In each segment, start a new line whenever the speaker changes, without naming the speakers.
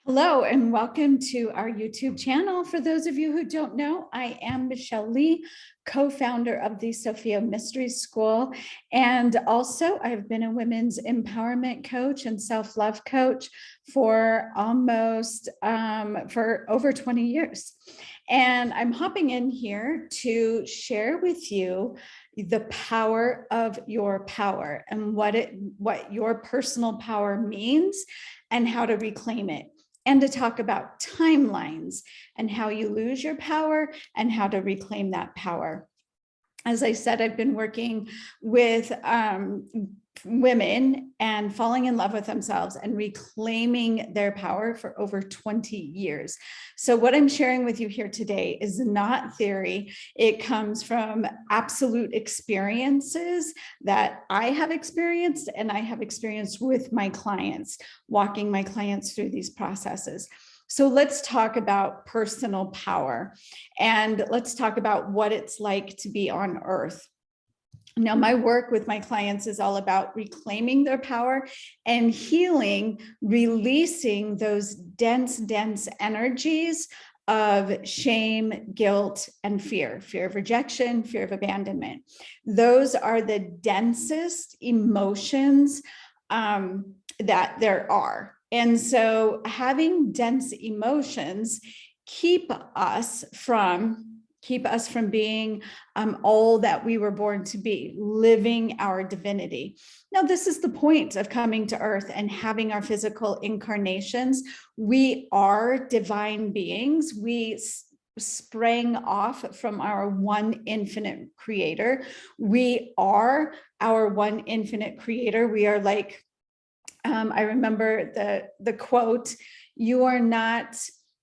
Hello and welcome to our YouTube channel. For those of you who don't know, I am Michelle Lee, co-founder of the Sophia Mystery School. And also I've been a women's empowerment coach and self-love coach for over 20 years. And I'm hopping in here to share with you the power of your power and what your personal power means and how to reclaim it, and to talk about timelines and how you lose your power and how to reclaim that power. As I said, I've been working with women and falling in love with themselves and reclaiming their power for over 20 years. So what I'm sharing with you here today is not theory. It comes from absolute experiences that I have experienced and I have experienced with my clients, walking my clients through these processes. So let's talk about personal power and let's talk about what it's like to be on Earth. Now, my work with my clients is all about reclaiming their power and healing, releasing those dense energies of shame, guilt, and fear of rejection, fear of abandonment. Those are the densest emotions that there are. And so having dense emotions keep us from being all that we were born to be, living our divinity. Now, this is the point of coming to Earth and having our physical incarnations. We are divine beings. We sprang off from our one infinite creator. We are our one infinite creator. We are like, I remember the quote, you are not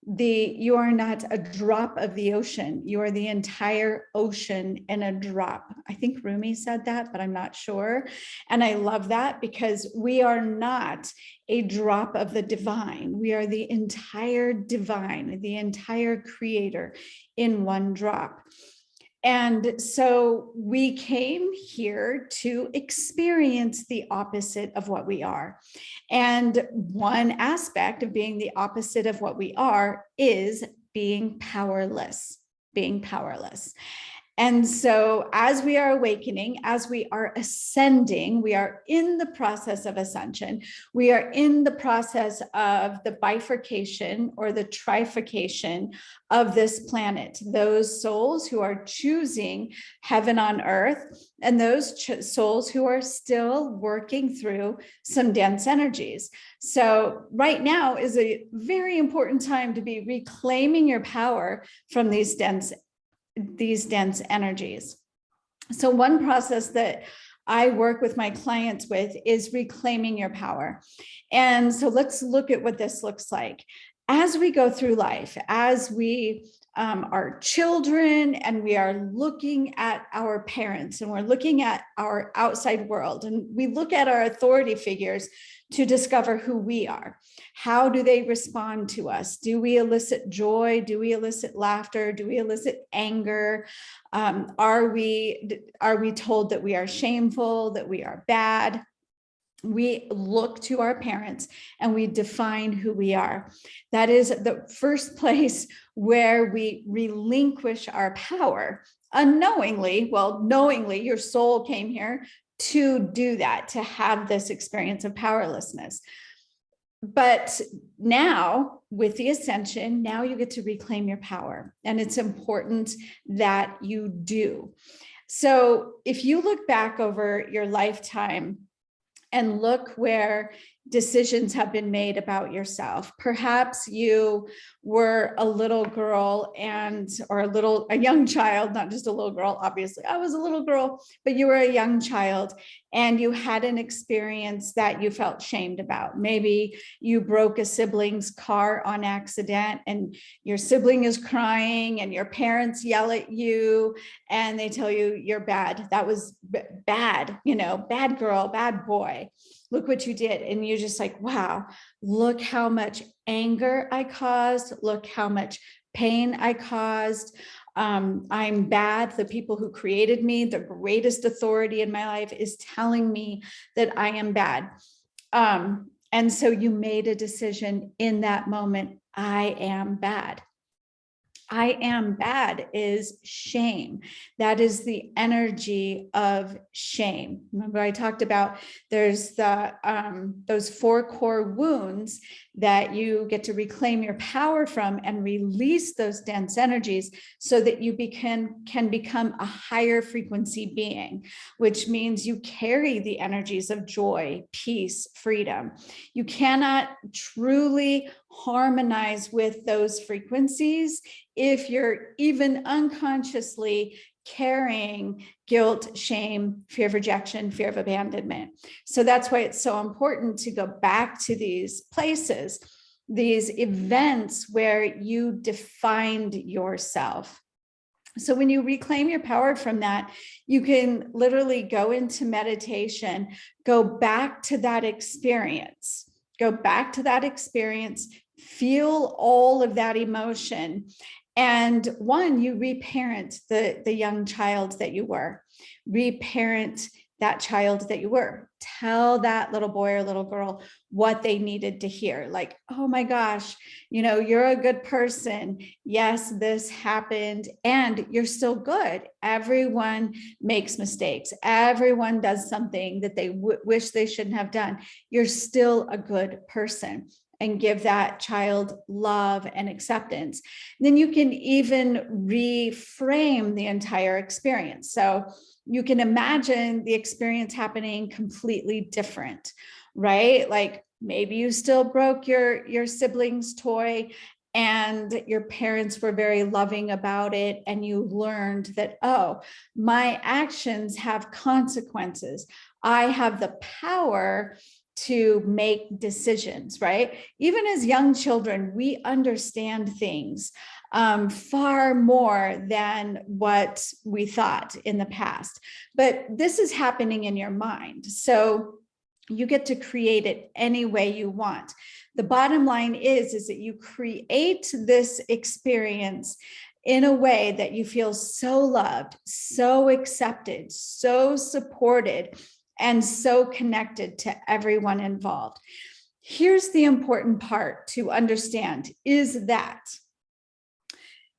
a drop of the ocean. You are the entire ocean in a drop. I think Rumi said that, but I'm not sure. And I love that because we are not a drop of the divine. We are the entire divine, the entire creator in one drop. And so we came here to experience the opposite of what we are. And one aspect of being the opposite of what we are is being powerless, And so as we are awakening, as we are ascending, we are in the process of ascension. We are in the process of the bifurcation or the trifurcation of this planet. Those souls who are choosing heaven on earth and those souls who are still working through some dense energies. So right now is a very important time to be reclaiming your power from these dense energies. So one process that I work with my clients with is reclaiming your power. And so let's look at what this looks like. As we go through life, as we are children and we are looking at our parents and we're looking at our outside world and we look at our authority figures to discover who we are. How do they respond to us? Do we elicit joy? Do we elicit laughter? Do we elicit anger? Are we told that we are shameful, that we are bad? We look to our parents and we define who we are. That is the first place where we relinquish our power unknowingly. Well, knowingly, your soul came here to do that, to have this experience of powerlessness. But now with the ascension, now you get to reclaim your power. And it's important that you do. So if you look back over your lifetime and look where decisions have been made about yourself. Perhaps you were a little girl or a young child, not just a little girl. Obviously, I was a little girl, but you were a young child and you had an experience that you felt shamed about. Maybe you broke a sibling's car on accident and your sibling is crying and your parents yell at you and they tell you you're bad. That was bad, bad girl, bad boy. Look what you did. And you're just like, wow, look how much anger I caused. Look how much pain I caused. I'm bad. The people who created me, the greatest authority in my life is telling me that I am bad. And so you made a decision in that moment. I am bad. I am bad is shame. That is the energy of shame. Remember, I talked about there's the those 4 core wounds that you get to reclaim your power from and release those dense energies so that you can become a higher frequency being, which means you carry the energies of joy, peace, freedom. You cannot truly harmonize with those frequencies if you're even unconsciously carrying guilt, shame, fear of rejection, fear of abandonment. So that's why it's so important to go back to these places, these events where you defined yourself. So when you reclaim your power from that, you can literally go into meditation, go back to that experience, feel all of that emotion. And one, you reparent the young child that you were, reparent that child that you were. Tell that little boy or little girl what they needed to hear. Like, oh my gosh, you're a good person. Yes, this happened and you're still good. Everyone makes mistakes. Everyone does something that they wish they shouldn't have done. You're still a good person. And give that child love and acceptance. Then you can even reframe the entire experience. So you can imagine the experience happening completely different, right? Like maybe you still broke your sibling's toy and your parents were very loving about it. And you learned that, oh, my actions have consequences. I have the power to make decisions, right? Even as young children, we understand things far more than what we thought in the past. But this is happening in your mind. So you get to create it any way you want. The bottom line is that you create this experience in a way that you feel so loved, so accepted, so supported, and so connected to everyone involved. Here's the important part to understand is that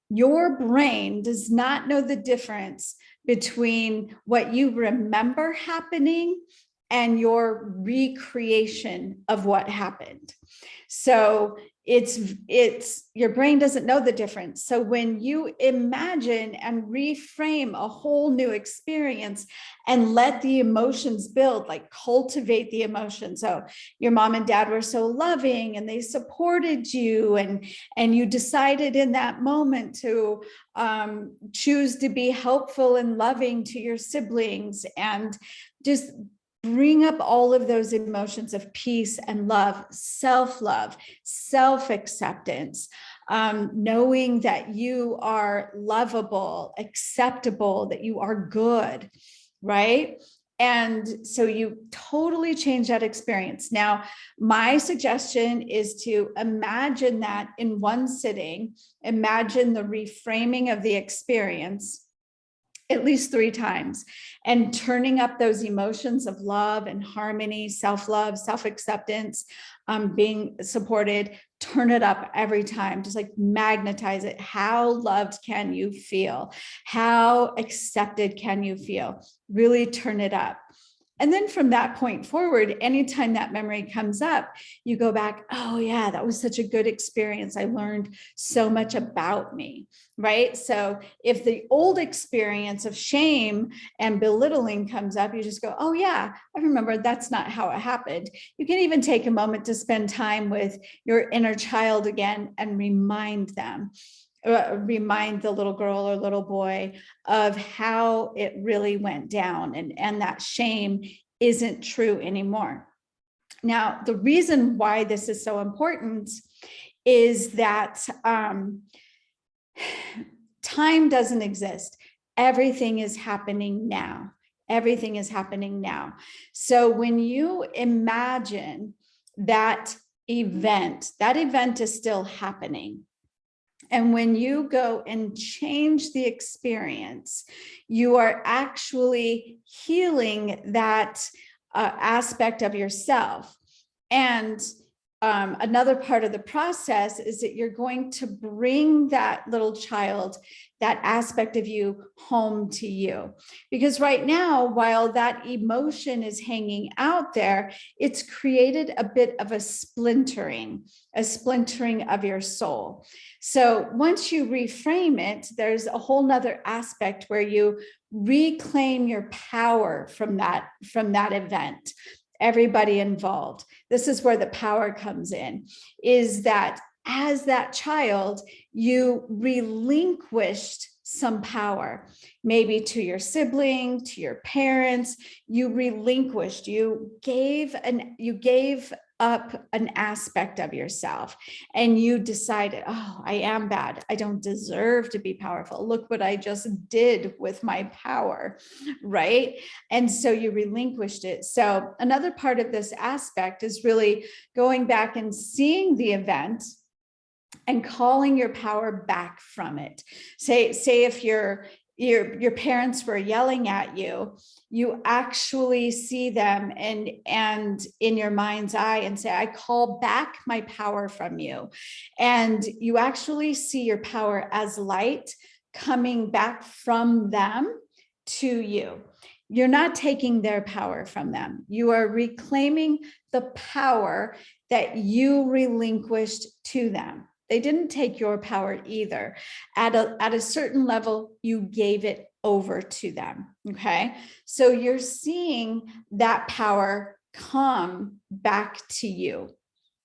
your brain does not know the difference between what you remember happening and your recreation of what happened. So it's your brain doesn't know the difference. So when you imagine and reframe a whole new experience and let the emotions build, like cultivate the emotions. So your mom and dad were so loving and they supported you, and you decided in that moment to choose to be helpful and loving to your siblings, and just bring up all of those emotions of peace and love, self-love, self-acceptance, knowing that you are lovable, acceptable, that you are good, right? And so you totally change that experience. Now, my suggestion is to imagine that in one sitting, imagine the reframing of the experience at least 3 times, and turning up those emotions of love and harmony, self-love, self-acceptance, being supported, turn it up every time, just like magnetize it. How loved can you feel? How accepted can you feel? Really turn it up. And then from that point forward, anytime that memory comes up, you go back, oh yeah, that was such a good experience. I learned so much about me, right? So if the old experience of shame and belittling comes up, you just go, oh yeah, I remember that's not how it happened. You can even take a moment to spend time with your inner child again and remind them. Remind the little girl or little boy of how it really went down, and that shame isn't true anymore. Now, the reason why this is so important is that time doesn't exist. Everything is happening now. Everything is happening now. So when you imagine that event is still happening. And when you go and change the experience, you are actually healing that aspect of yourself. And another part of the process is that you're going to bring that little child, that aspect of you, home to you. Because right now, while that emotion is hanging out there, it's created a bit of a splintering of your soul. So once you reframe it, there's a whole nother aspect where you reclaim your power from that event. Everybody involved. This is where the power comes in, is that as that child, you relinquished some power, maybe to your sibling, to your parents. You relinquished, you gave up an aspect of yourself, and you decided, oh, I am bad. I don't deserve to be powerful. Look what I just did with my power, right? And so you relinquished it. So another part of this aspect is really going back and seeing the event and calling your power back from it. Say if your parents were yelling at you, you actually see them and in your mind's eye and say, I call back my power from you. And you actually see your power as light coming back from them to you. You're not taking their power from them. You are reclaiming the power that you relinquished to them. They didn't take your power either. At a certain level, you gave it over to them, okay? So you're seeing that power come back to you,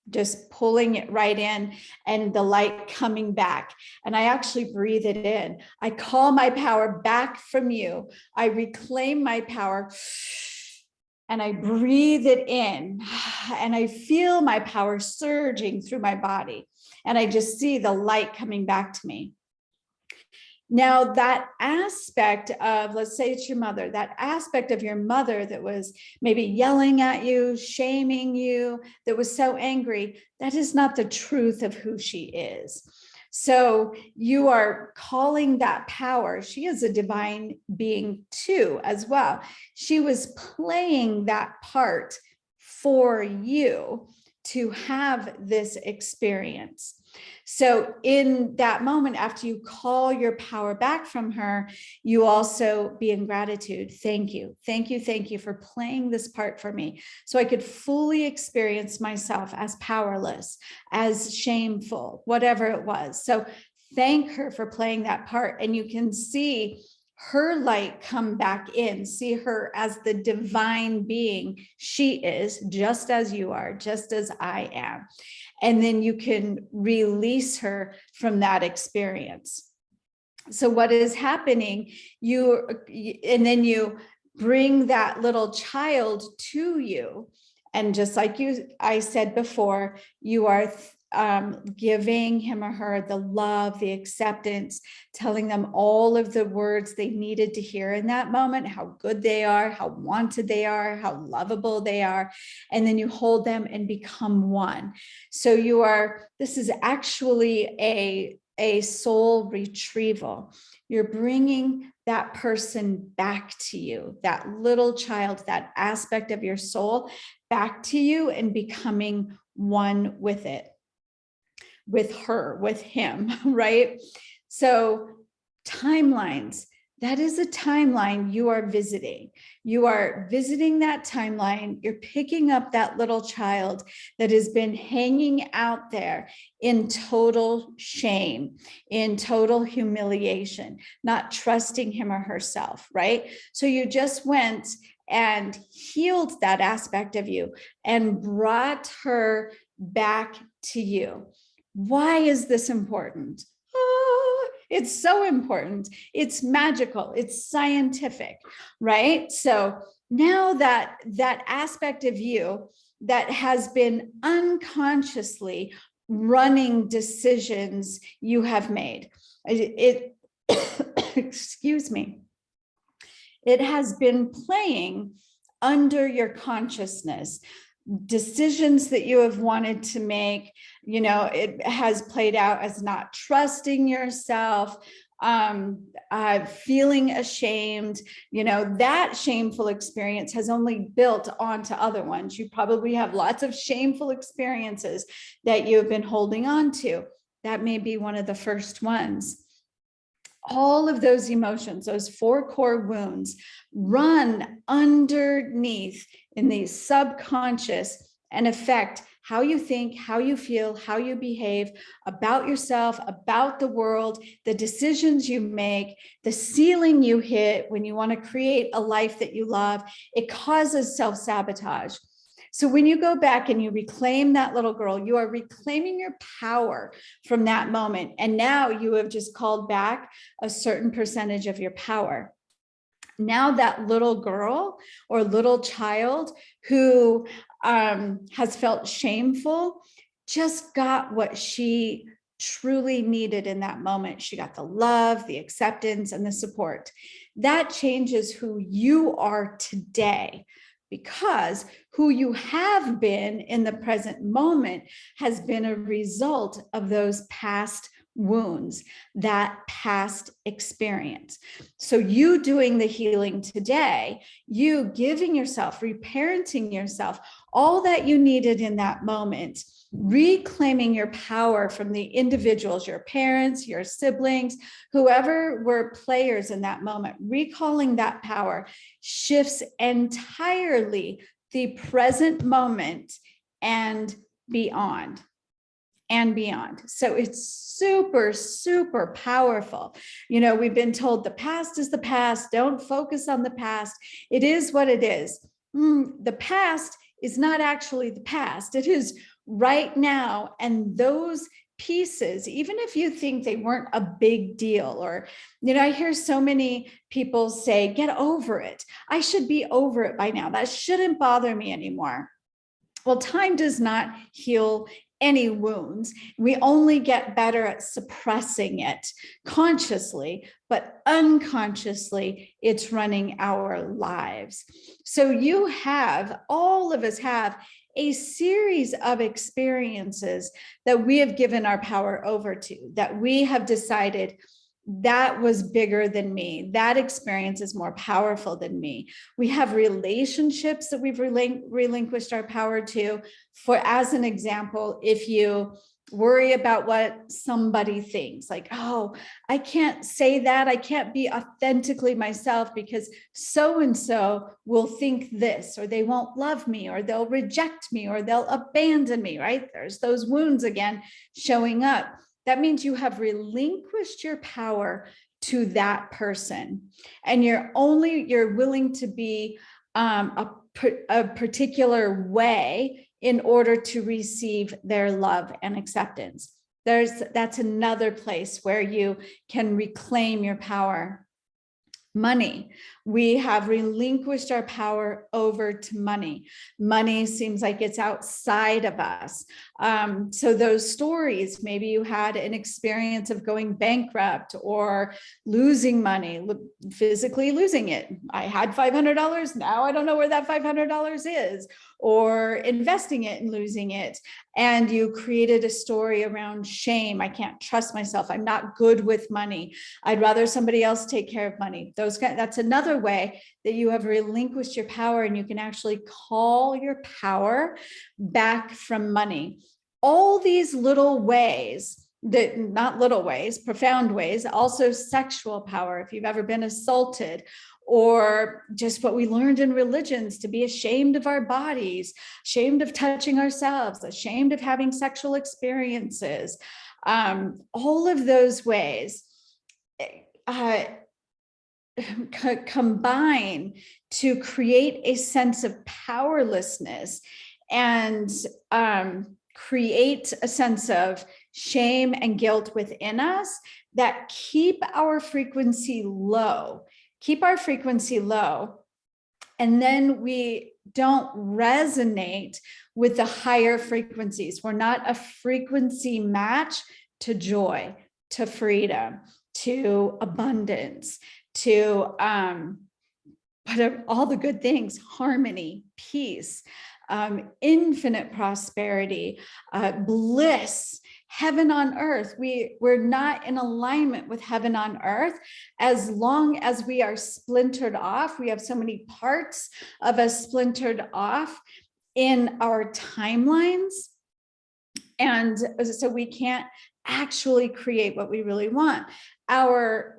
just pulling it right in and the light coming back. And I actually breathe it in. I call my power back from you. I reclaim my power and I breathe it in and I feel my power surging through my body. And I just see the light coming back to me. Now, that aspect of, let's say it's your mother, that aspect of your mother that was maybe yelling at you, shaming you, that was so angry, that is not the truth of who she is. So you are calling that power. She is a divine being too, as well. She was playing that part for you to have this experience. So in that moment, after you call your power back from her, you also be in gratitude. Thank you. Thank you. Thank you for playing this part for me so I could fully experience myself as powerless, as shameful, whatever it was. So thank her for playing that part. And you can see her light come back in, see her as the divine being she is, just as you are, just as I am. And then you can release her from that experience. So what is happening, and then you bring that little child to you. And just like I said before, you are giving him or her the love, the acceptance, telling them all of the words they needed to hear in that moment, how good they are, how wanted they are, how lovable they are. And then you hold them and become one. So this is actually a soul retrieval. You're bringing that person back to you, that little child, that aspect of your soul back to you and becoming one with it. With her, with him, right? So timelines, that is a timeline you are visiting. You are visiting that timeline. You're picking up that little child that has been hanging out there in total shame, in total humiliation, not trusting him or herself, right? So you just went and healed that aspect of you and brought her back to you. Why is this important? Oh, it's so important. It's magical. It's scientific, right? So now that aspect of you that has been unconsciously running decisions you have made, excuse me, it has been playing under your consciousness. Decisions that you have wanted to make, it has played out as not trusting yourself, feeling ashamed, that shameful experience has only built onto other ones. You probably have lots of shameful experiences that you have been holding on to. That may be one of the first ones. All of those emotions, those 4 core wounds, run underneath in the subconscious and affect how you think, how you feel, how you behave about yourself, about the world, the decisions you make, the ceiling you hit when you want to create a life that you love. It causes self-sabotage. So when you go back and you reclaim that little girl, you are reclaiming your power from that moment. And now you have just called back a certain percentage of your power. Now that little girl or little child who has felt shameful just got what she truly needed in that moment. She got the love, the acceptance, and the support. That changes who you are today, because who you have been in the present moment has been a result of those past wounds, that past experience. So you doing the healing today, you giving yourself, reparenting yourself, all that you needed in that moment, reclaiming your power from the individuals, your parents, your siblings, whoever were players in that moment, recalling that power shifts entirely the present moment and beyond. So it's super, super powerful. We've been told the past is the past. Don't focus on the past. It is what it is. The past is not actually the past. It is right now. And those pieces, even if you think they weren't a big deal, or, I hear so many people say, get over it. I should be over it by now. That shouldn't bother me anymore. Well, time does not heal any wounds. We only get better at suppressing it consciously, but unconsciously, it's running our lives. So all of us have a series of experiences that we have given our power over to, that we have decided that was bigger than me. That experience is more powerful than me. We have relationships that we've relinquished our power to. For, as an example, if you worry about what somebody thinks, like, oh, I can't say that, I can't be authentically myself because so-and-so will think this, or they won't love me, or they'll reject me, or they'll abandon me, right? There's those wounds again showing up. That means you have relinquished your power to that person, and you're willing to be a particular way in order to receive their love and acceptance. That's another place where you can reclaim your power. Money. We have relinquished our power over to money. Money seems like it's outside of us. So those stories, maybe you had an experience of going bankrupt or losing money, physically losing it. I had $500. Now I don't know where that $500 is, or investing it and losing it. And you created a story around shame. I can't trust myself. I'm not good with money. I'd rather somebody else take care of money. That's another way that you have relinquished your power, and you can actually call your power back from money. All these little ways, not little ways, profound ways, also sexual power. If you've ever been assaulted, or just what we learned in religions, to be ashamed of our bodies, ashamed of touching ourselves, ashamed of having sexual experiences. All of those ways combine to create a sense of powerlessness and create a sense of shame and guilt within us that keep our frequency low. And then we don't resonate with the higher frequencies. We're not a frequency match to joy, to freedom, to abundance, to all the good things, harmony, peace. infinite prosperity, bliss, heaven on earth. We're not in alignment with heaven on earth as long as we are splintered off. We have so many parts of us splintered off in our timelines. And so we can't actually create what we really want. Our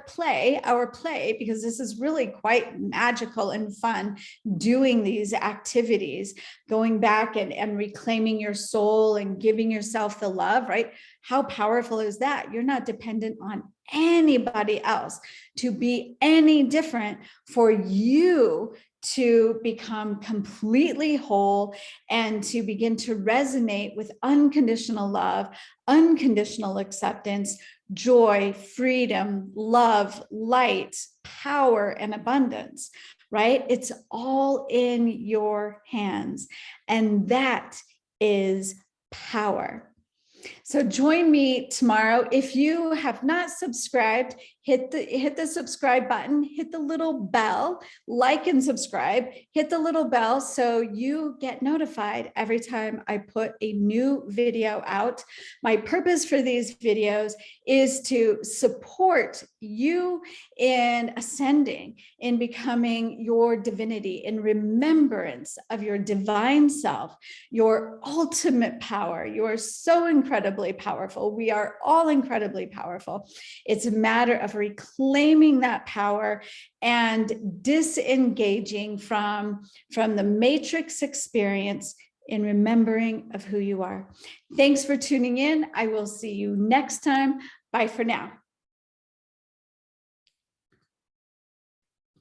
play, because this is really quite magical and fun, doing these activities, going back and reclaiming your soul and giving yourself the love, right? How powerful is that? You're not dependent on anybody else to be any different for you to become completely whole and to begin to resonate with unconditional love, unconditional acceptance, joy, freedom, love, light, power, and abundance, right? It's all in your hands. And that is power. So join me tomorrow. If you have not subscribed, hit the subscribe button, hit the little bell, like and subscribe, hit the little bell so you get notified every time I put a new video out. My purpose for these videos is to support you in ascending, in becoming your divinity, in remembrance of your divine self, your ultimate power. You are so incredibly powerful. We are all incredibly powerful. It's a matter of reclaiming that power and disengaging from the matrix experience in remembering of who you are. Thanks for tuning in. I will see you next time. Bye for now.